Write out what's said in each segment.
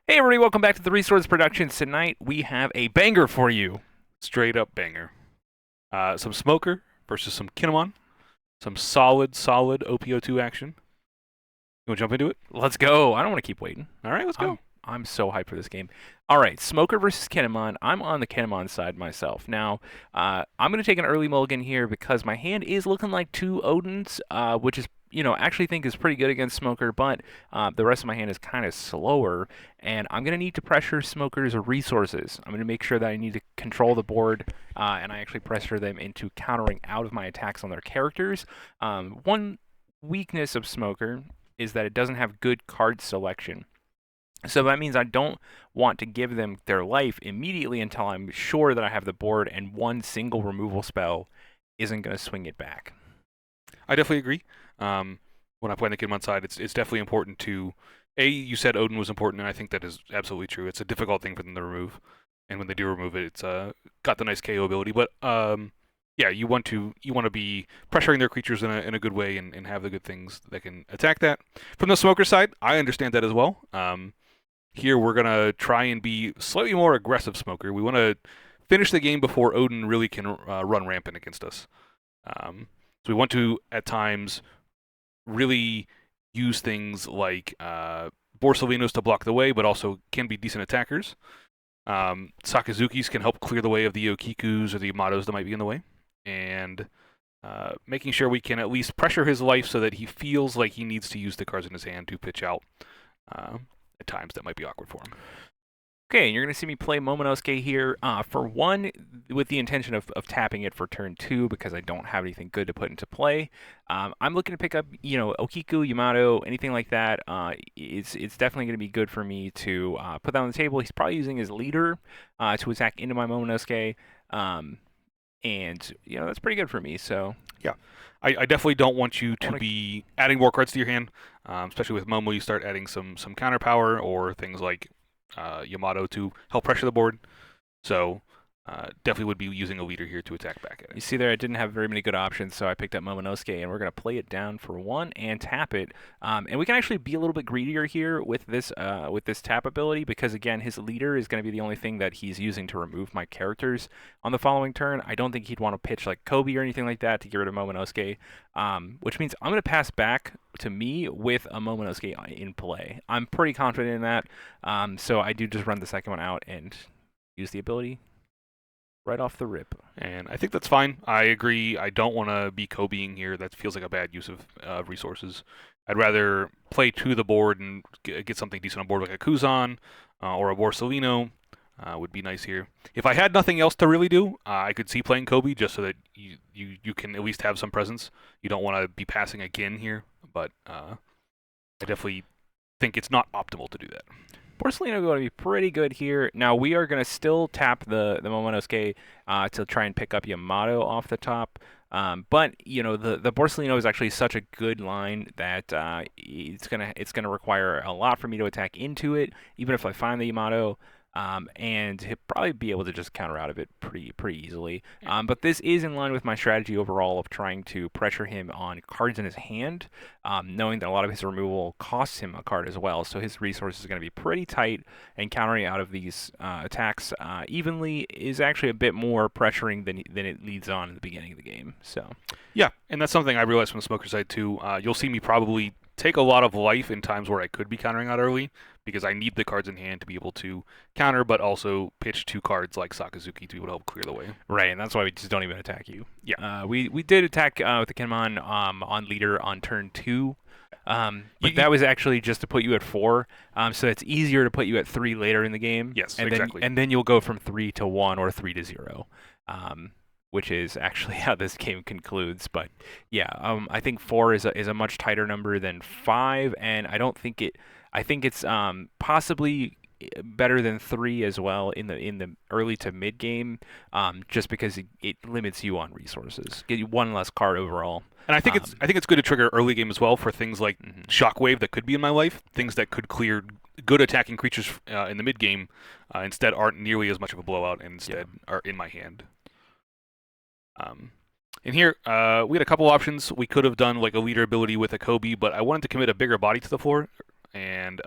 Hey everybody, welcome back to the Resource Productions. Tonight we have a banger for you. Straight up banger. Some Smoker versus some Kinnemon. Some solid OPO2 action. You want to jump into it? Let's go. I don't want to keep waiting. All right, let's I'm go. I'm so hyped for this game. All right, Smoker versus Kinnemon. I'm on the Kinnemon side myself. Now, I'm going to take an early mulligan here because my hand is looking like two Odins, which is actually think is pretty good against Smoker, but the rest of my hand is kind of slower, and I'm going to need to pressure Smoker's resources. I'm going to make sure that I need to control the board, and I actually pressure them into countering out of my attacks on their characters. One weakness of Smoker is that it doesn't have good card selection. So that means I don't want to give them their life immediately until I'm sure that I have the board and one single removal spell isn't going to swing it back. I definitely agree. When I play on the Kinnemon side, it's definitely important to. You said Odin was important, and I think that is absolutely true. It's a difficult thing for them to remove, and when they do remove it, it's got the nice KO ability. But yeah, you want to be pressuring their creatures in a good way and have the good things that can attack that. From the Smoker side, I understand that as well. Here we're gonna try and be slightly more aggressive, Smoker. We want to finish the game before Odin really can run rampant against us. So we want to at times really use things like Borsalinos to block the way, but also can be decent attackers. Sakazukis can help clear the way of the Yokikus or the Yamatos that might be in the way, and making sure we can at least pressure his life so that he feels like he needs to use the cards in his hand to pitch out. At times that might be awkward for him. Okay, you're going to see me play Momonosuke here for one, with the intention of tapping it for turn two because I don't have anything good to put into play. I'm looking to pick up, Okiku, Yamato, anything like that. It's definitely going to be good for me to put that on the table. He's probably using his leader to attack into my Momonosuke, and that's pretty good for me. So Yeah, I definitely don't want you I to want to. be adding more cards to your hand, especially with Momo. You start adding some counter power or things like Yamato to help pressure the board. So definitely would be using a leader here to attack back at it. You see there, I didn't have very many good options, so I picked up Momonosuke, and we're going to play it down for one and tap it. And we can actually be a little bit greedier here with this tap ability because, again, his leader is going to be the only thing that he's using to remove my characters on the following turn. I don't think he'd want to pitch like Kobe or anything like that to get rid of Momonosuke, which means I'm going to pass back to me with a Momonosuke in play. I'm pretty confident in that, so I do just run the second one out and use the ability right off the rip. And I think that's fine. I agree. I don't want to be Kobeing here. That feels like a bad use of resources. I'd rather play to the board and get something decent on board like a Kuzan or a Borsalino. Would be nice here. If I had nothing else to really do, I could see playing Kobe just so that you can at least have some presence. You don't want to be passing again here, but I definitely think it's not optimal to do that. Porcelino going to be pretty good here. Now we are going to still tap the Momonosuke to try and pick up Yamato off the top. But the Porcelino is actually such a good line that it's gonna require a lot for me to attack into it, even if I find the Yamato. And he'll probably be able to just counter out of it pretty easily. But this is in line with my strategy overall of trying to pressure him on cards in his hand, knowing that a lot of his removal costs him a card as well. So his resources are going to be pretty tight, and countering out of these attacks evenly is actually a bit more pressuring than it leads on in the beginning of the game. So Yeah, and that's something I realized from the Smoker side too. You'll see me probably take a lot of life in times where I could be countering out early because I need the cards in hand to be able to counter, but also pitch two cards like Sakazuki to be able to help clear the way. right, and that's why we just don't even attack you. Yeah, We did attack with the Kinnemon on leader on turn two. you, But you, that was actually just to put you at four, so it's easier to put you at three later in the game. yes, and then exactly. and then you'll go from 3 to 1 or 3 to 0, which is actually how this game concludes. But yeah, I think four is a much tighter number than five, and I don't think it. I think it's possibly better than three as well in the early to mid game, just because it limits you on resources, get you one less card overall. And I think it's good to trigger early game as well for things like Mhm. Shockwave that could be in my life, things that could clear good attacking creatures in the mid game, instead aren't nearly as much of a blowout and Yeah. instead are in my hand. Um, and here, we had a couple options. We could have done like a leader ability with a Kobe, but I wanted to commit a bigger body to the floor, and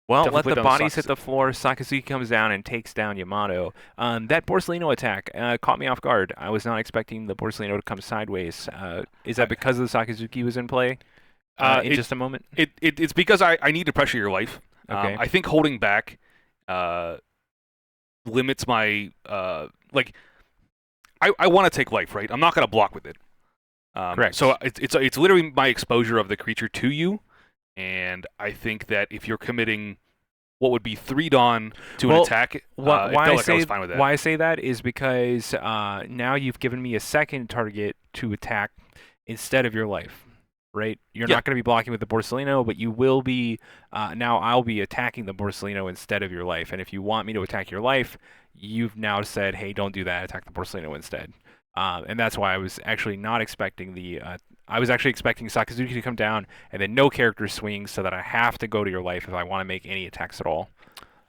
Well, Definitely let play the down the bodies hit the Sakazuki. floor. Sakazuki comes down and takes down Yamato. That Borsellino attack caught me off guard. I was not expecting the Borsellino to come sideways. Is that I, because the Sakazuki was in play in it, just a moment? it's because I need to pressure your life. Okay. I think holding back limits my like. I want to take life, right? I'm not going to block with it. So Correct. it's literally my exposure of the creature to you, and I think that if you're committing what would be 3 Dawn to an Well, attack, it why felt I like I was say fine with that. why I say that is because now you've given me a second target to attack instead of your life, right? You're Yeah, not going to be blocking with the Borsellino, but you will be. Now I'll be attacking the Borsellino instead of your life, and if you want me to attack your life, you've now said, "Hey, don't do that. Attack the Borsellino instead." And that's why I was actually not expecting the. I was actually expecting Sakazuki to come down and then no character swings, so that I have to go to your life if I want to make any attacks at all.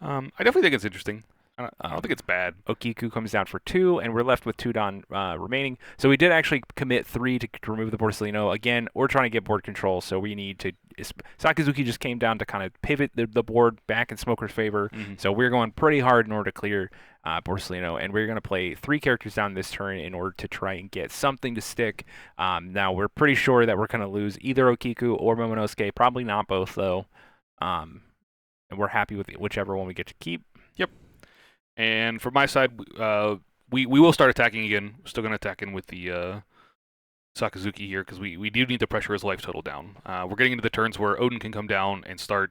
I definitely think it's interesting. I don't Um, think it's bad. Okiku comes down for 2, and we're left with 2 Don remaining. So we did actually commit 3 to remove the Borsellino. Again, we're trying to get board control, so we need to. Sakazuki just came down to kind of pivot the board back in Smoker's favor. Hmm. So we're going pretty hard in order to clear Borsellino, and we're going to play 3 characters down this turn in order to try and get something to stick. Now, we're pretty sure that we're going to lose either Okiku or Momonosuke. Probably not both, though. Um, and we're happy with whichever one we get to keep. Yep. And from my side, we will start attacking again. We're still going to attack in with the Sakazuki here because we do need to pressure his life total down. We're getting into the turns where Odin can come down and start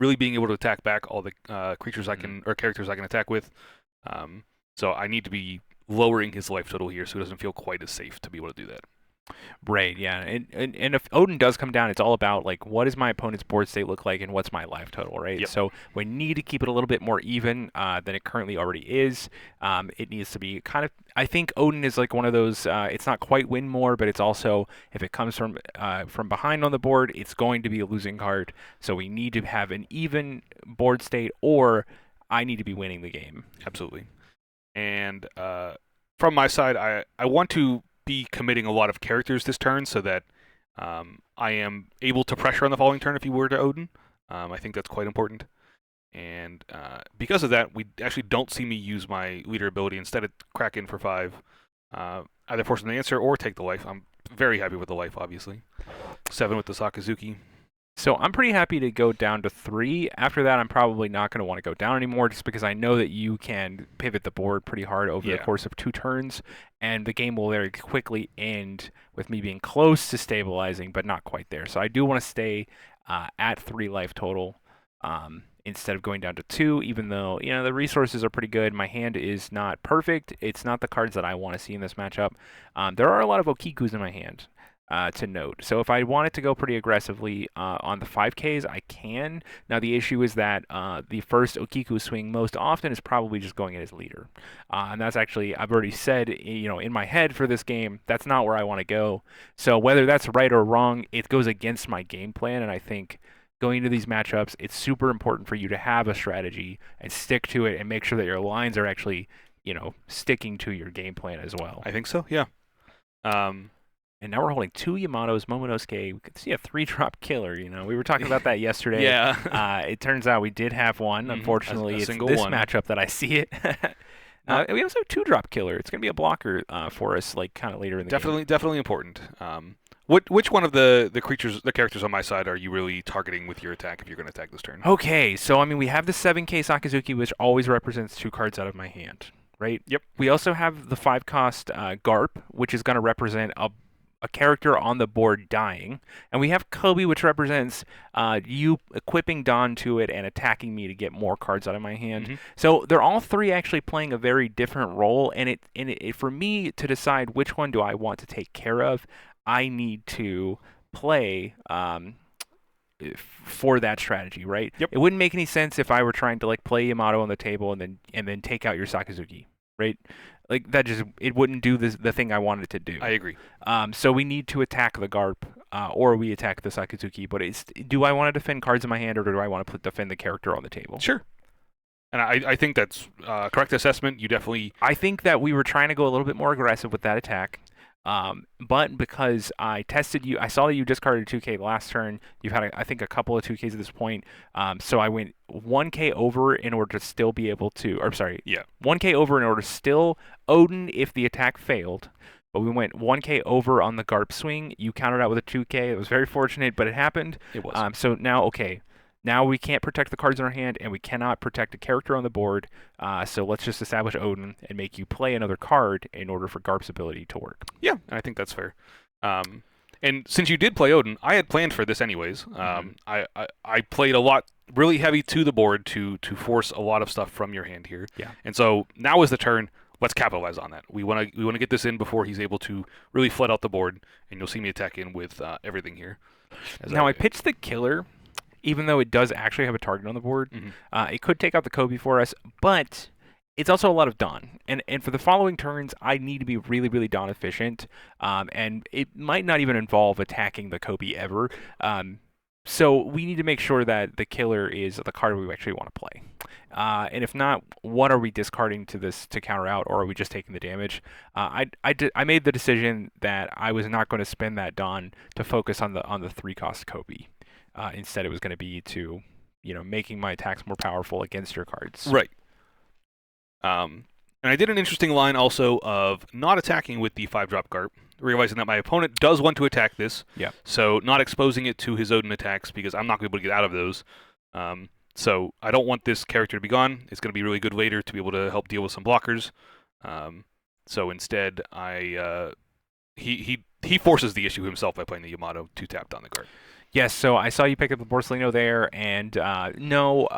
really being able to attack back all the creatures I can or characters I can attack with. So I need to be lowering his life total here so he doesn't feel quite as safe to be able to do that. Right, yeah. And if Odin does come down, it's all about like what does my opponent's board state look like and what's my life total, right? Yep. So we need to keep it a little bit more even than it currently already is. It needs to be kind of. I think Odin is like one of those. It's not quite win more, but it's also if it comes from behind on the board, it's going to be a losing card. So we need to have an even board state, or I need to be winning the game. Absolutely. And from my side, I want to be committing a lot of characters this turn so that I am able to pressure on the following turn if he were to Odin. I think that's quite important. And because of that, we actually don't see me use my leader ability. Instead, it crack in for 5. Either force him to answer or take the life. I'm very happy with the life, obviously. 7 with the Sakazuki. So I'm pretty happy to go down to 3. After that, I'm probably not going to want to go down anymore just because I know that you can pivot the board pretty hard over the Yeah. course of 2 turns, and the game will very quickly end with me being close to stabilizing, but not quite there. So I do want to stay at 3 life total instead of going down to 2, even though, the resources are pretty good. My hand is not perfect. It's not the cards that I want to see in this matchup. There are a lot of Okikus in my hand. To note. So if I wanted to go pretty aggressively on the 5Ks, I can. Now the issue is that the first Okiku swing most often is probably just going in as leader. And that's actually, I've already said, in my head for this game, that's not where I want to go. So whether that's right or wrong, it goes against my game plan, and I think going into these matchups, it's super important for you to have a strategy and stick to it and make sure that your lines are actually, sticking to your game plan as well. I think so, yeah. And now we're holding 2 Yamatos, Momonosuke. We could see a 3-drop killer. We were talking about that yesterday. Yeah. It turns out we did have one. Unfortunately, a it's single this one. matchup that I see it. We also have 2-drop killer. It's going to be a blocker for us, like kind of later in the game. Definitely important. Which one of the characters on my side are you really targeting with your attack if you're going to attack this turn? Okay, so we have the 7K Sakazuki, which always represents 2 cards out of my hand, right? Yep. We also have the 5-cost Garp, which is going to represent a character on the board dying, and we have Kobe, which represents you equipping Don to it and attacking me to get more cards out of my hand. Mm-hmm. So they're all 3 actually playing a very different role, and it for me to decide which one do I want to take care of, I need to play for that strategy, right? Yep. It wouldn't make any sense if I were trying to play Yamato on the table and then take out your Sakazuki, right? Like that it wouldn't do the thing I wanted it to do. I agree. So we need to attack the Garp, or we attack the Sakazuki. But do I want to defend cards in my hand, or do I want to defend the character on the table? Sure. And I think that's correct assessment. You definitely. I think that we were trying to go a little bit more aggressive with that attack. But because I tested you, I saw that you discarded 2K last turn. You've had, I think, a couple of 2Ks at this point. So I went 1K over in order to still be able to, or sorry, Yeah, 1K over in order to still Odin if the attack failed. But we went 1K over on the Garp swing. You countered out with a 2K. It was very fortunate, but it happened. it was. So now, okay, now we can't protect the cards in our hand, and we cannot protect a character on the board. So let's just establish Odin and make you play another card in order for Garp's ability to work. Yeah, I think that's fair. And since you did play Odin, I had planned for this anyways. I played a lot really heavy to the board to force a lot of stuff from your hand here. Yeah. And so now is the turn. Let's capitalize on that. We want to get this in before he's able to really flood out the board, and you'll see me attack in with everything here. Now I pitched the killer, even though it does actually have a target on the board. It could take out the Kobe for us, but it's also a lot of Dawn. And for the following turns, I need to be really, really Dawn efficient. And it might not even involve attacking the Kobe ever. So we need to make sure that the killer is the card we actually want to play. And if not, what are we discarding to this to counter out, or are we just taking the damage? I made the decision that I was not going to spend that Dawn to focus on the 3-cost Kobe. Instead, it was going to be to, making my attacks more powerful against your cards. Right. And I did an interesting line also of not attacking with the 5-drop Garp, realizing that my opponent does want to attack this. Yeah. So not exposing it to his Odin attacks because I'm not going to be able to get out of those. So I don't want this character to be gone. It's going to be really good later to be able to help deal with some blockers. So instead, he forces the issue himself by playing the Yamato 2-tapped on the Garp. Yes, so I saw you pick up the Borsellino there, and no,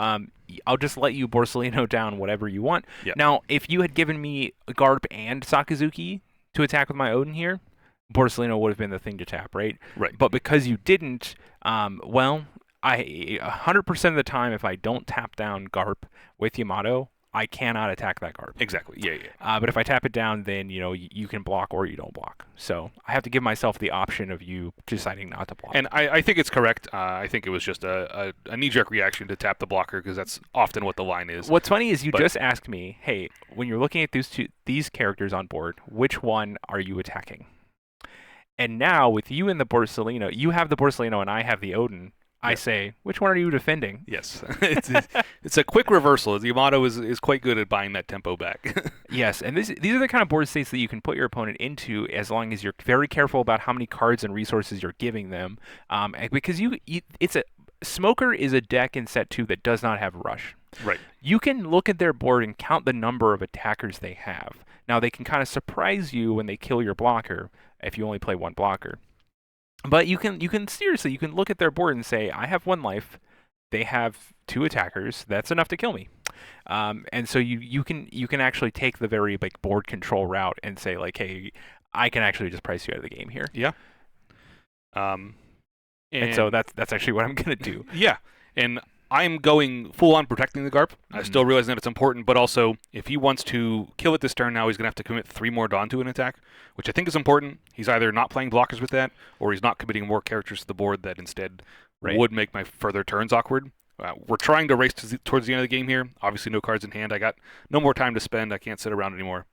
I'll just let you Borsellino down whatever you want. Yeah. Now, if you had given me Garp and Sakazuki to attack with my Odin here, Borsellino would have been the thing to tap, right? Right. But because you didn't, well, 100% of the time, if I don't tap down Garp with Yamato, I cannot attack that Garp. Exactly. Yeah. But if I tap it down, then you can block or you don't block. So I have to give myself the option of you deciding not to block. And I think it's correct. I think it was just a knee-jerk reaction to tap the blocker because that's often what the line is. What's funny is you just asked me, hey, when you're looking at these characters on board, which one are you attacking? And now with you and the Borsellino, you have the Borsellino and I have the Odin. I say, which one are you defending? Yes. It's a quick reversal. The Yamato is quite good at buying that tempo back. Yes, and these are the kind of board states that you can put your opponent into as long as you're very careful about how many cards and resources you're giving them. Because Smoker is a deck in set 2 that does not have Rush. Right. You can look at their board and count the number of attackers they have. Now, they can kind of surprise you when they kill your blocker if you only play one blocker. But you can look at their board and say, I have 1 life, they have 2 attackers, that's enough to kill me. And so you can actually take the very board control route and say like, hey, I can actually just price you out of the game here. Yeah. And so that's actually what I'm gonna do. Yeah. And I'm going full on protecting the Garp. I still realize that it's important, but also if he wants to kill it this turn now, he's going to have to commit 3 more Dawn to an attack, which I think is important. He's either not playing blockers with that, or he's not committing more characters to the board that instead would make my further turns awkward. We're trying to race towards the end of the game here. Obviously no cards in hand. I got no more time to spend. I can't sit around anymore.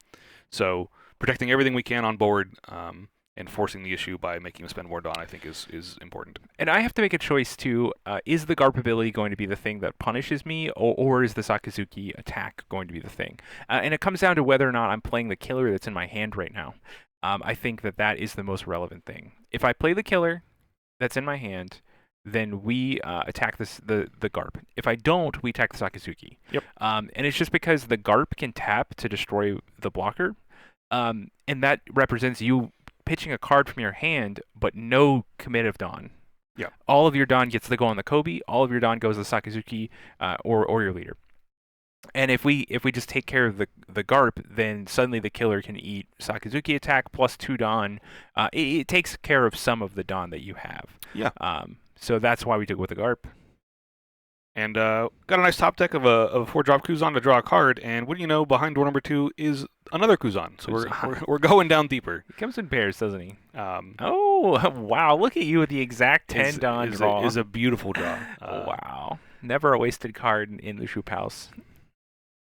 So protecting everything we can on board, and forcing the issue by making him spend more Dawn, I think, is important. And I have to make a choice, too. Is the Garp ability going to be the thing that punishes me, or is the Sakazuki attack going to be the thing? And it comes down to whether or not I'm playing the killer that's in my hand right now. I think that is the most relevant thing. If I play the killer that's in my hand, then we attack the Garp. If I don't, we attack the Sakazuki. Yep. And it's just because the Garp can tap to destroy the blocker, and that represents you pitching a card from your hand, but no commit of Dawn. Yeah. All of your Dawn gets to go on the Kobe. All of your Dawn goes to Sakazuki or your leader. And if we just take care of the Garp, then suddenly the killer can eat Sakazuki attack plus 2 Dawn. It takes care of some of the Dawn that you have. Yeah. So that's why we took with the Garp. And got a nice top deck of a 4-drop Kuzan to draw a card, and what do you know, behind door number 2 is another Kuzan. So we're going down deeper. He comes in pairs, doesn't he? Oh, wow. Look at you with the exact 10 Dawn draw. Is a beautiful draw. Wow. Never a wasted card in the Shoup house.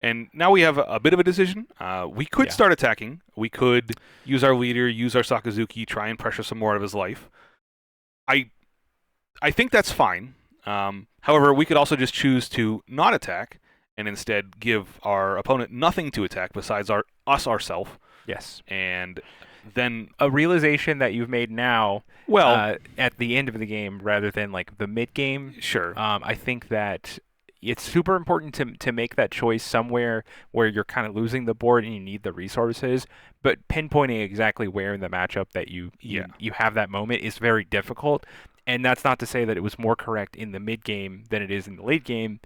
And now we have a bit of a decision. We could Yeah. start attacking. We could use our leader, use our Sakazuki, try and pressure some more out of his life. I I think that's fine. However, we could also just choose to not attack and instead give our opponent nothing to attack besides us ourselves. Yes. And then, A realization that you've made now well, at the end of the game rather than like the mid game. sure. I think that it's super important to make that choice somewhere where you're kind of losing the board and you need the resources, but pinpointing exactly where in the matchup that Yeah. you have that moment is very difficult. And that's not to say that it was more correct in the mid game than it is in the late game,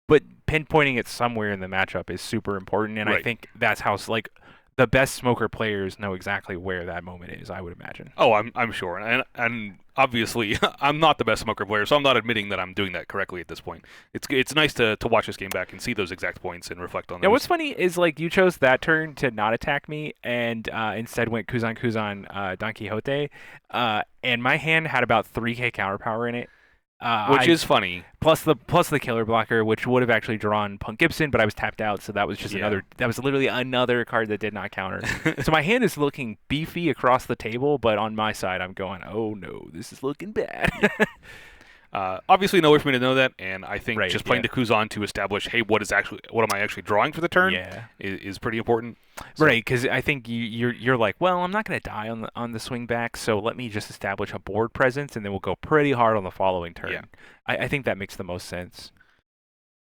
but pinpointing it somewhere in the matchup is super important. And I Right. think that's how like the best smoker players know exactly where that moment is, I would imagine. Oh, I'm sure, and obviously I'm not the best smoker player, so I'm not admitting that I'm doing that correctly at this point. It's nice to watch this game back and see those exact points and reflect on Now, those. what's funny is like you chose that turn to not attack me, and instead went Kuzan Kuzan Don Quixote, and my hand had about 3K counter power in it. Which I is funny. plus the killer blocker, which would have actually drawn Punk Gibson, but I was tapped out, so that was just Yeah. that was literally another card that did not counter. So my hand is looking beefy across the table, but on my side, I'm going, oh no, this is looking bad. Obviously, no way for me to know that, and I think Right, just playing yeah. the Kuzan to establish, hey, what am I actually drawing for the turn, Yeah. is pretty important. So, Right, because I think you're like, well, I'm not going to die on the swing back, so let me just establish a board presence, and then we'll go pretty hard on the following turn. Yeah. I think that makes the most sense.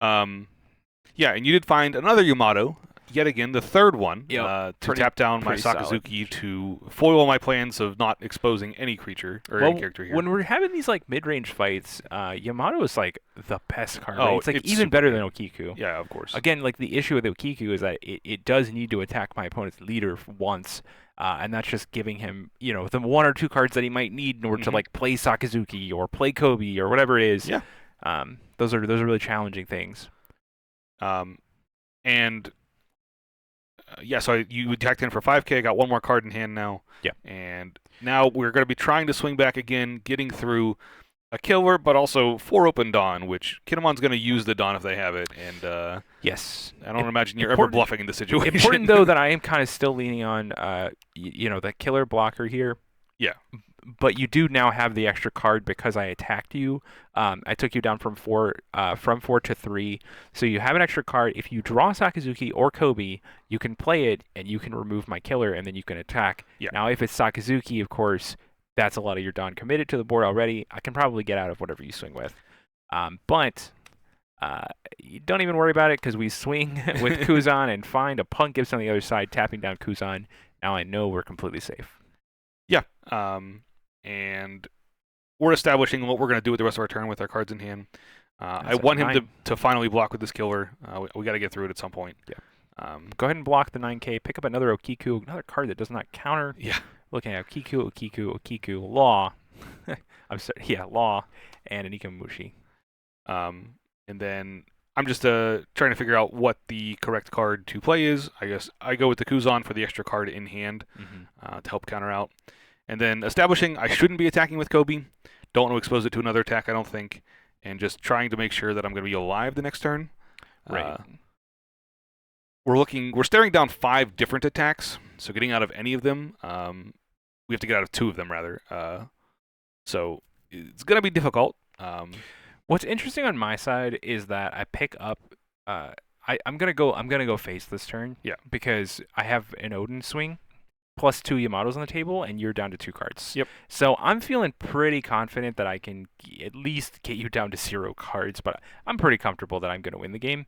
Yeah, and you did find another Yamato, yet again, the third one, Yep, to pretty- tap down my pretty solid. Sakazuki to foil my plans of not exposing any creature or any character here. when we're having these like mid-range fights, Yamato is like the best card. Oh, Right? It's like it's even super better good. than Okiku. Yeah, of course. Again, like the issue with Okiku is that it does need to attack my opponent's leader once, and that's just giving him, the one or two cards that he might need in order to Mhm. like play Sakazuki or play Kobe or whatever it is. Yeah. Those are really challenging things. And yeah, so you attacked in for 5K. I got one more card in hand now. Yeah. And now we're going to be trying to swing back again, getting through a killer, but also 4 open Dawn, which Kinnemon's going to use the Dawn if they have it. And Yes. I don't imagine you're ever Important- bluffing in this situation. Important though that I am kind of still leaning on, the killer blocker here. Yeah. But you do now have the extra card because I attacked you. I took you down from four to 3. So you have an extra card. If you draw Sakazuki or Kobe, you can play it and you can remove my killer and then you can attack. Yeah. Now if it's Sakazuki, of course, that's a lot of your Dawn committed to the board already. I can probably get out of whatever you swing with. But you don't even worry about it because we swing with Kuzan and find a Punk Gibson on the other side, tapping down Kuzan. Now I know we're completely safe. Yeah. And we're establishing what we're going to do with the rest of our turn with our cards in hand. I That's a want him 9. to finally block with this killer. We got to get through it at some point. Yeah. Go ahead and block the 9K. Pick up another Okiku, another card that does not counter. Yeah. Looking at Okiku, Law. I'm sorry, yeah, Law, and an Ikamushi. And then I'm just trying to figure out what the correct card to play is. I guess I go with the Kuzan for the extra card in hand to help counter out. And then establishing I shouldn't be attacking with Kobe. Don't want to expose it to another attack, I don't think. And just trying to make sure that I'm going to be alive the next turn. Right. We're staring down 5 different attacks. So getting out of any of them, we have to get out of 2 of them rather. So it's going to be difficult. What's interesting on my side is that I pick up. I'm gonna go face this turn. Yeah. Because I have an Odin swing, plus 2 Yamatos on the table, and you're down to 2 cards. Yep. So I'm feeling pretty confident that I can at least get you down to 0 cards, but I'm pretty comfortable that I'm going to win the game.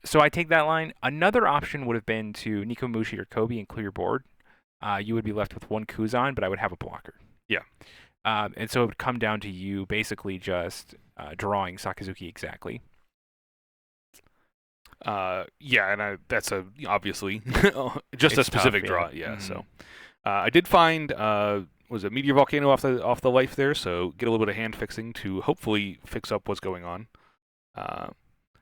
So I take that line. Another option would have been to Nikomushi or Kobe and clear your board. You would be left with 1 Kuzan, but I would have a blocker. Yeah. And so it would come down to you basically just drawing Sakazuki exactly. Yeah, and that's obviously just a It's specific tough, draw. yeah. Yeah. Mhm. So I did find was it Meteor Volcano off the life there, so get a little bit of hand fixing to hopefully fix up what's going on.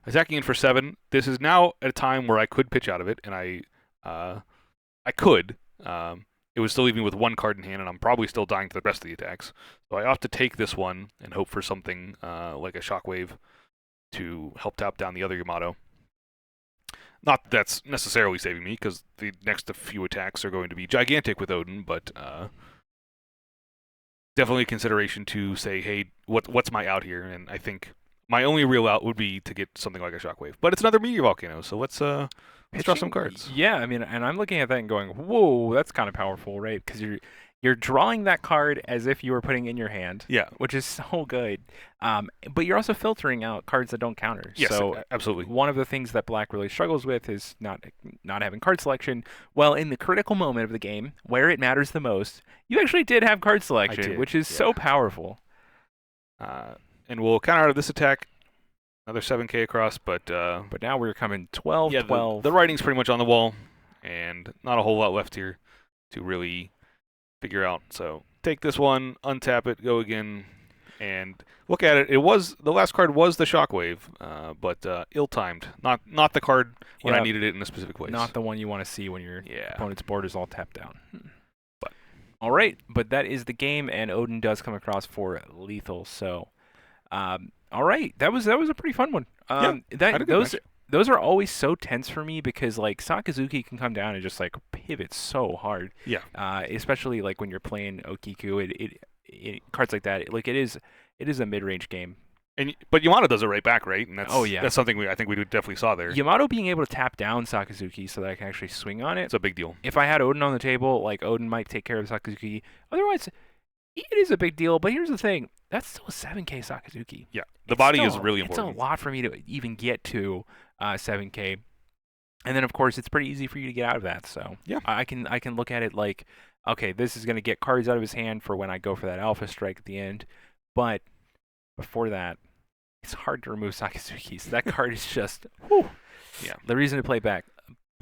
Attacking in for 7. This is now at a time where I could pitch out of it, and I could. It would still leave me with 1 card in hand, and I'm probably still dying to the rest of the attacks. So I opt to take this one and hope for something like a Shockwave to help tap down the other Yamato. Not that that's necessarily saving me, because the next few attacks are going to be gigantic with Odin, but definitely a consideration to say, hey, what's my out here? And I think my only real out would be to get something like a Shockwave. But it's another Meteor Volcano, so let's draw some cards. Yeah, I mean, and I'm looking at that and going, whoa, that's kind of powerful, right? Because you're drawing that card as if you were putting in your hand, Yeah. which is so good. But you're also filtering out cards that don't counter. Yes, So absolutely. one of the things that Black really struggles with is not having card selection. Well, in the critical moment of the game, where it matters the most, you actually did have card selection, did, which is so yeah. powerful. And we'll counter out of this attack. Another 7K across, but But now we're coming 12, yeah, 12. the writing's pretty much on the wall, and not a whole lot left here to really figure out. So take this one, untap it, go again, and look at it. It was the last card was the Shockwave, but ill-timed. Not the card when I needed it in a specific place. Not the one you want to see when your Yeah. opponent's board is all tapped down. But all right, but that is the game, and Odin does come across for lethal. So, all right, that was a pretty fun one. Had a good match. Those are always so tense for me because like Sakazuki can come down and just like pivot so hard. Yeah. Especially like when you're playing Okiku, cards like that, like it is a mid-range game. But Yamato does it right back, right? And that's yeah. that's something I think we definitely saw there. Yamato being able to tap down Sakazuki so that I can actually swing on it. It's a big deal. If I had Odin on the table, like Odin might take care of Sakazuki. Otherwise, it is a big deal. But here's the thing: that's still a 7K Sakazuki. Yeah, the body is really important. It's a lot for me to even get to 7K. And then of course it's pretty easy for you to get out of that. So yeah, I can look at it like, okay, this is going to get cards out of his hand for when I go for that Alpha Strike at the end. But before that, it's hard to remove Sakazuki. So that card is just, whew. Yeah. The reason to play black.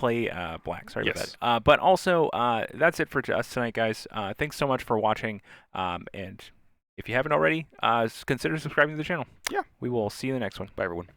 Sorry yes. about that. But also, that's it for us tonight, guys. Thanks so much for watching. And if you haven't already, consider subscribing to the channel. Yeah. We will see you in the next one. Bye, everyone.